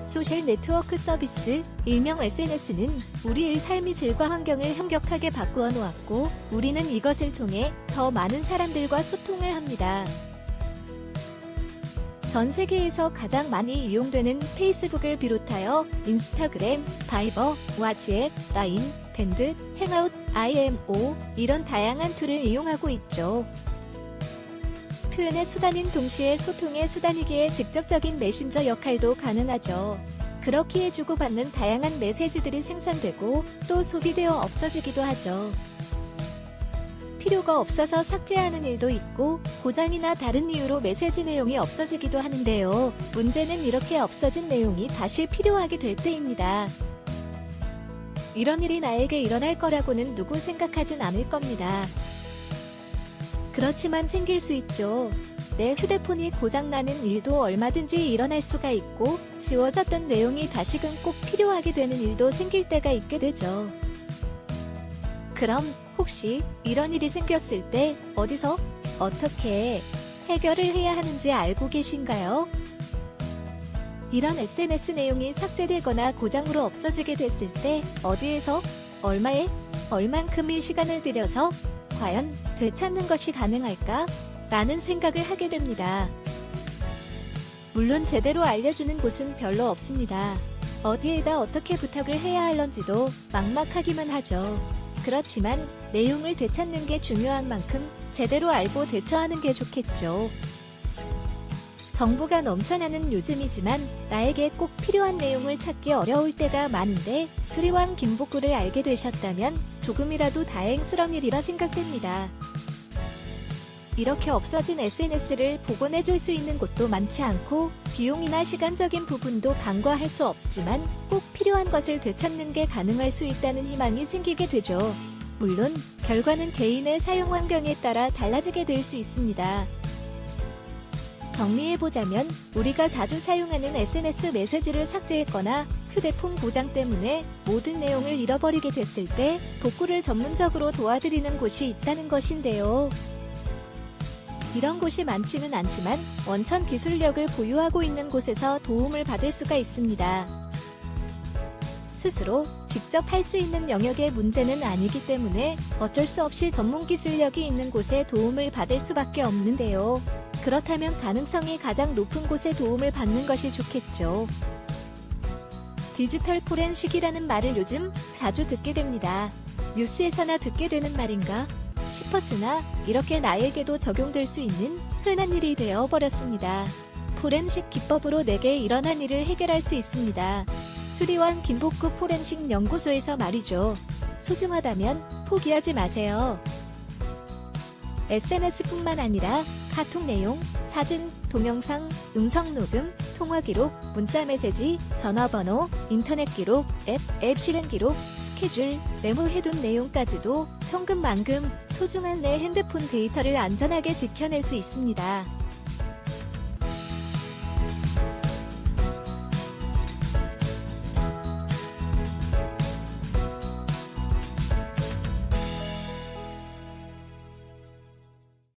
소셜 네트워크 서비스, 일명 SNS는 우리의 삶의 질과 환경을 현격하게 바꾸어 놓았고, 우리는 이것을 통해 더 많은 사람들과 소통을 합니다. 전 세계에서 가장 많이 이용되는 페이스북을 비롯하여 인스타그램, 바이버, 왓츠앱, 라인, 밴드, 행아웃, IMO 이런 다양한 툴을 이용하고 있죠. 표현의 수단인 동시에 소통의 수단이기에 직접적인 메신저 역할도 가능하죠. 그렇기에 주고받는 다양한 메시지들이 생산되고 또 소비되어 없어지기도 하죠. 필요가 없어서 삭제하는 일도 있고 고장이나 다른 이유로 메시지 내용이 없어지기도 하는데요. 문제는 이렇게 없어진 내용이 다시 필요하게 될 때입니다. 이런 일이 나에게 일어날 거라고는 누구 생각하진 않을 겁니다. 그렇지만 생길 수 있죠. 내 휴대폰이 고장나는 일도 얼마든지 일어날 수가 있고 지워졌던 내용이 다시금 꼭 필요하게 되는 일도 생길 때가 있게 되죠. 그럼 혹시 이런 일이 생겼을 때 어디서 어떻게 해결을 해야 하는지 알고 계신가요? 이런 SNS 내용이 삭제되거나 고장으로 없어지게 됐을 때 어디에서 얼마에 얼만큼의 시간을 들여서 과연 되찾는 것이 가능할까? 라는 생각을 하게 됩니다. 물론 제대로 알려주는 곳은 별로 없습니다. 어디에다 어떻게 부탁을 해야 할런지도 막막하기만 하죠. 그렇지만 내용을 되찾는 게 중요한 만큼 제대로 알고 대처하는 게 좋겠죠. 정보가 넘쳐나는 요즘이지만 나에게 꼭 필요한 내용을 찾기 어려울 때가 많은데 수리왕 김복구를 알게 되셨다면 조금이라도 다행스러운 일이라 생각됩니다. 이렇게 없어진 SNS를 복원해줄 수 있는 곳도 많지 않고 비용이나 시간적인 부분도 간과할 수 없지만 꼭 필요한 것을 되찾는 게 가능할 수 있다는 희망이 생기게 되죠. 물론 결과는 개인의 사용 환경에 따라 달라지게 될 수 있습니다. 정리해보자면 우리가 자주 사용하는 SNS 메시지를 삭제했거나 휴대폰 고장 때문에 모든 내용을 잃어버리게 됐을 때 복구를 전문적으로 도와드리는 곳이 있다는 것인데요. 이런 곳이 많지는 않지만 원천 기술력을 보유하고 있는 곳에서 도움을 받을 수가 있습니다. 스스로 직접 할 수 있는 영역의 문제는 아니기 때문에 어쩔 수 없이 전문 기술력이 있는 곳에 도움을 받을 수밖에 없는데요. 그렇다면 가능성이 가장 높은 곳에 도움을 받는 것이 좋겠죠. 디지털 포렌식이라는 말을 요즘 자주 듣게 됩니다. 뉴스에서나 듣게 되는 말인가 싶었으나 이렇게 나에게도 적용될 수 있는 흔한 일이 되어버렸습니다. 포렌식 기법으로 내게 일어난 일을 해결할 수 있습니다. 수리왕 김복구 포렌식 연구소에서 말이죠. 소중하다면 포기하지 마세요. SNS뿐만 아니라 카톡 내용, 사진, 동영상, 음성 녹음, 통화 기록, 문자 메시지, 전화번호, 인터넷 기록, 앱 실행 기록, 스케줄, 메모해둔 내용까지도 천금만금 소중한 내 핸드폰 데이터를 안전하게 지켜낼 수 있습니다.